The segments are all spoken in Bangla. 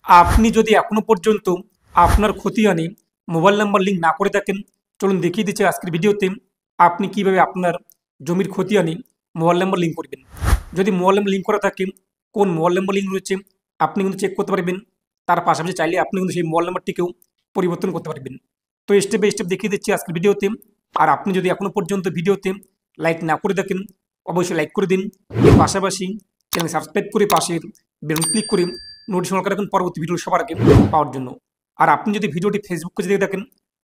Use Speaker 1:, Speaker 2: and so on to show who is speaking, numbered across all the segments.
Speaker 1: আপনি যদি এখনো পর্যন্ত আপনার খতিয়ানে মোবাইল নাম্বার লিঙ্ক না করে থাকেন, চলুন দেখিয়ে দিচ্ছি আজকের ভিডিওতে আপনি কিভাবে আপনার জমির খতিয়ানে মোবাইল নাম্বার লিঙ্ক করবেন। যদি মোবাইল নাম্বার লিঙ্ক করা থাকে, কোন মোবাইল নাম্বার লিঙ্ক রয়েছে আপনি কিন্তু চেক করতে পারবেন। তার পাশাপাশি চাইলে আপনি কিন্তু সেই মোবাইল নাম্বারটিকেও পরিবর্তন করতে পারবেন। তো স্টেপ বাই স্টেপ দেখিয়ে দিচ্ছি আজকের ভিডিওতে। আর আপনি যদি এখনো পর্যন্ত ভিডিওতে লাইক না করে থাকেন, অবশ্যই লাইক করে দিন। এর পাশাপাশি চ্যানেল সাবস্ক্রাইব করে পাশের বেল ক্লিক করে নোটিফিকেশন করে রাখুন পরবর্তী ভিডিও সবার আগে পাওয়ার জন্য। আর আপনি যদি ভিডিওটি ফেসবুক পেজে দেখে থাকেন,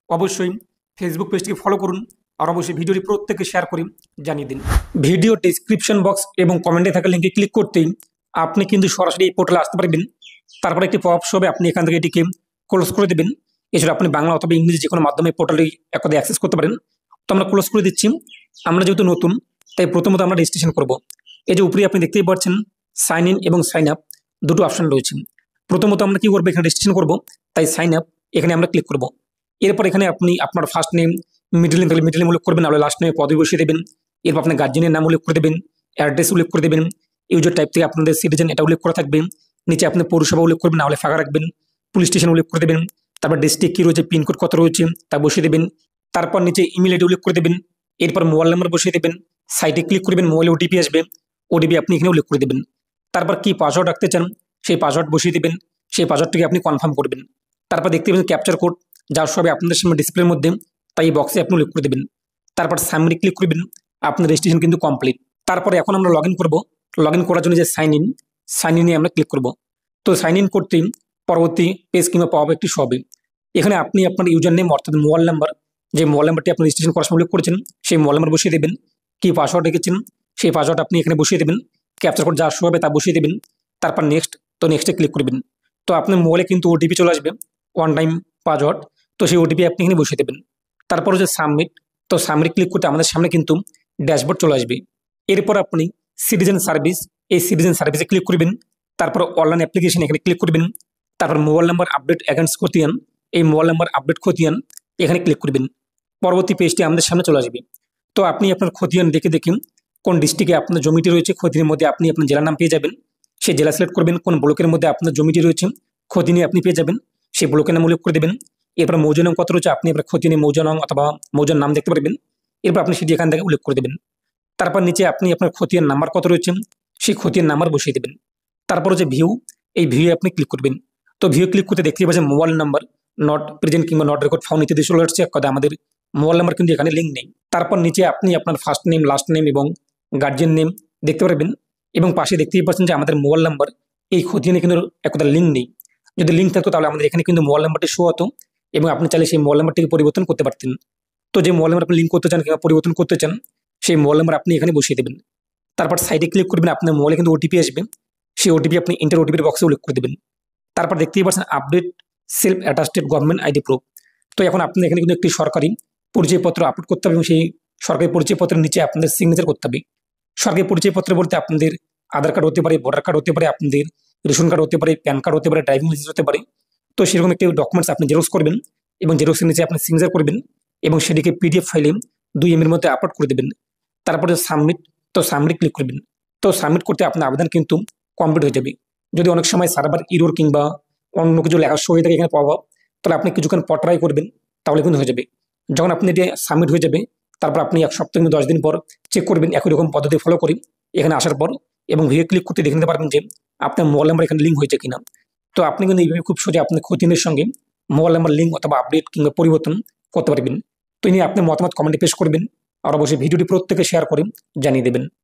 Speaker 1: অবশ্যই ফেসবুক পেজটিকে ফলো করুন। আর অবশ্যই ভিডিওটি প্রত্যেককে শেয়ার করে জানিয়ে দিন। ভিডিও ডেসক্রিপশন বক্স এবং কমেন্টে থাকা লিঙ্কে ক্লিক করতেই আপনি কিন্তু সরাসরি এই পোর্টালে আসতে পারবেন। তারপরে একটি পপ হবে, আপনি এখান থেকে এটিকে ক্লোজ করে দেবেন। এছাড়া আপনি বাংলা অথবা ইংরেজি যে কোনো মাধ্যমে পোর্টালটি একদে অ্যাক্সেস করতে পারেন। তো আমরা ক্লোজ করে দিচ্ছি। আমরা যেহেতু নতুন, তাই প্রথমত আমরা রেজিস্ট্রেশন করব। এই যে উপরে আপনি দেখতেই পাচ্ছেন সাইন ইন এবং সাইন আপ দুটো অপশন রয়েছে। প্রথমত আমরা কি করবো, এখানে রেজিস্ট্রেশন করব, তাই সাইন আপ এখানে আমরা ক্লিক করব। এরপর এখানে আপনি আপনার ফার্স্ট নেম, মিডল নেম থাকলে মিডল নেম উল্লেখ করবেন, নাহলে লাস্ট নেমে পদবি বসিয়ে দেবেন। এরপর আপনার গার্জিয়ানের নাম উল্লেখ করে দেবেন, অ্যাড্রেস উল্লেখ করে দেবেন, ইউজার টাইপ থেকে আপনাদের সিটিজেন এটা উল্লেখ করা থাকবে। নিচে আপনি পৌরসভা উল্লেখ করবেন, নাহলে ফাঁকা রাখবেন। পুলিশ স্টেশন উল্লেখ করে দেবেন। তারপর ডিস্ট্রিক্ট কী রয়েছে, পিনকোড কত রয়েছে তা বসিয়ে দেবেন। তারপর নিচে ইমেল আইডি উল্লেখ করে দেবেন। এরপর মোবাইল নাম্বার বসিয়ে দেবেন। সাইটে ক্লিক করবেন, মোবাইলে ওটিপি আসবে, ওটিপি আপনি এখানে উল্লেখ করে দেবেন। তারপর কি পাসওয়ার্ড রাখতে চান সেই পাসওয়ার্ড বসিয়ে দেবেন। সেই পাসওয়ার্ডটিকে আপনি কনফার্ম করবেন। তারপর দেখতে পাবেন ক্যাপচার কোড, যার সবই আপনাদের সামনে ডিসপ্লের মধ্যে, তাই এই বক্সে আপনি উল্লেখ করে দেবেন। তারপর সাবমিট ক্লিক করবেন, আপনার রেজিস্ট্রেশন কিন্তু কমপ্লিট। তারপরে এখন আমরা লগ ইন করবো। লগ ইন করার জন্য যে সাইন ইনে আমরা ক্লিক করব। তো সাইন ইন করতেই পরবর্তী পেজ কিংবা পাওয়া একটি সবই। এখানে আপনি আপনার ইউজার নেম অর্থাৎ মোবাইল নাম্বার, যে মোবাইল নাম্বারটি আপনি রেজিস্ট্রেশন করার সময় উল্লেখ করেছেন সেই মোবাইল নাম্বার বসিয়ে দেবেন। কি পাসওয়ার্ড রেখেছেন সেই পাসওয়ার্ড আপনি এখানে বসিয়ে দেবেন। ক্যাপচার কোড যা শো হবে তা বসিয়ে দেবেন। তারপর নেক্সট, তো নেক্সটে ক্লিক করবেন। তো আপনার মোবাইলে কিন্তু ওটিপি চলে আসবে, ওয়ান টাইম পাসওয়ার্ড। তো সেই ওটিপি আপনি এখানে বসিয়ে দেবেন। তারপর হচ্ছে সাবমিট। তো সাবমিট ক্লিক করতে আমাদের সামনে কিন্তু ড্যাশবোর্ড চলে আসবে। এরপর আপনি সিটিজেন সার্ভিস, এই সিটিজেন সার্ভিসে ক্লিক করবেন। তারপর অনলাইন অ্যাপ্লিকেশন এখানে ক্লিক করবেন। তারপর মোবাইল নাম্বার আপডেট অ্যাগেন্স্ট খতিয়ান, এই মোবাইল নাম্বার আপডেট খতিয়ান এখানে ক্লিক করবেন। পরবর্তী পেজটি আমাদের সামনে চলে আসবে। তো আপনি আপনার খতিয়ান দেখে কোন ডিস্ট্রিক্টে আপনার জমিটি রয়েছে, খতিয়ানের মধ্যে আপনি আপনার জেলার নাম পেয়ে যাবেন। সেই জেলা সিলেক্ট করবেন। কোন ব্লকের মধ্যে আপনার জমিটি রয়েছে খতিয়ানে আপনি পেয়ে যাবেন, সেই ব্লকের নাম উল্লেখ করে দেবেন। এরপর মৌজা নং কত রয়েছে আপনি আপনার খতিয়ানে মৌজা নং অথবা মৌজার নাম দেখতে পারবেন। এরপর আপনি সেটি এখান থেকে উল্লেখ করে দেবেন। তারপর নিচে আপনি আপনার খতিয়ান নাম্বার কত রয়েছে সেই খতিয়ান নাম্বার বসিয়ে দেবেন। তারপর হচ্ছে ভিউ, এই ভিউ আপনি ক্লিক করবেন। তো ভিউ ক্লিক করতে দেখতে পাচ্ছেন মোবাইল নাম্বার নট প্রেজেন্ট কিংবা নট রেকর্ড ফাউন্ড ইত্যাদি চলে আসছে। এক কথা আমাদের মোবাইল নাম্বার কিন্তু এখানে লিঙ্ক নেই। তারপর নিচে আপনি আপনার ফার্স্ট নেম, লাস্ট নেম এবং গার্জিয়ান নেম দেখতে পারবেন। এবং পাশে দেখতেই পাচ্ছেন যে আমাদের মোবাইল নাম্বার এই খতিয়ানে কিন্তু এক কথা লিঙ্ক নেই। যদি লিঙ্ক থাকতো তাহলে আমাদের এখানে কিন্তু মোবাইল নাম্বারটি শো হতো এবং আপনি চাইলে সেই মোবাইল নাম্বারটিকে পরিবর্তন করতে পারতেন। তো যে মোবাইল নাম্বার আপনি লিঙ্ক করতে চান কিংবা পরিবর্তন করতে চান সেই মোবাইল নাম্বার আপনি এখানে বসিয়ে দেবেন। তারপর সাইডে ক্লিক করবেন, আপনার মোবাইলে কিন্তু ওটিপি আসবে, সেই ওটিপি আপনি ইন্টার ওটিপির বক্সে উল্লেখ করে দেবেন। তারপর দেখতেই পাচ্ছেন update self attested government ID proof. তো এখন আপনি এখানে কিন্তু একটি সরকারি পরিচয়পত্র আপলোড করতে হবে এবং সেই সরকারি পরিচয়পত্রের নিচে আপনাদের সিগনেচার করতে হবে। সরকারি পরিচয়পত্র বলতে আপনাদের আধার কার্ড হতে পারে, ভোটার কার্ড হতে পারে, আপনাদের রেশন কার্ড হতে পারে, প্যান কার্ড হতে পারে, ড্রাইভিং লাইসেন্স হতে পারে। তো সেরকম একটি ডকুমেন্টস আপনি জেরক্স করবেন এবং জেরক্সের নিচে আপনি সিগনেচার করবেন এবং সেটিকে পিডিএফ ফাইলে 2 MB মধ্যে আপলোড করে দেবেন। তারপরে সাবমিট, তো সাবমিট ক্লিক করবেন। তো সাবমিট করতে আপনার আবেদন কিন্তু কমপ্লিট হয়ে যাবে। যদি অনেক সময় সার্ভার ইরোর কিংবা অন্য কিছু লেখা শো হয়ে থাকে এখানে পাওয়া, তাহলে আপনি কিছুক্ষণ পর ট্রাই করবেন, তাহলে কিন্তু হয়ে যাবে। যখন আপনি এটি সাবমিট হয়ে যাবে তারপর আপনি 1 সপ্তাহ কিংবা 10 দিন পর চেক করবেন একই রকম পদ্ধতি ফলো করি এখানে আসার পর, এবং ভিডিও ক্লিক করতে দেখে নিতে পারবেন যে আপনার মোবাইল নাম্বার এখানে লিঙ্ক হয়েছে কিনা। তো আপনি কিন্তু এইভাবে খুব সহজে আপনার খতিয়ানের সঙ্গে মোবাইল নাম্বার লিঙ্ক অথবা আপডেট কিংবা পরিবর্তন করতে পারবেন। তো এই নিয়ে আপনি মতামত কমেন্টে পেশ করবেন আর অবশ্যই ভিডিওটি প্রত্যেকে শেয়ার করে জানিয়ে দেবেন।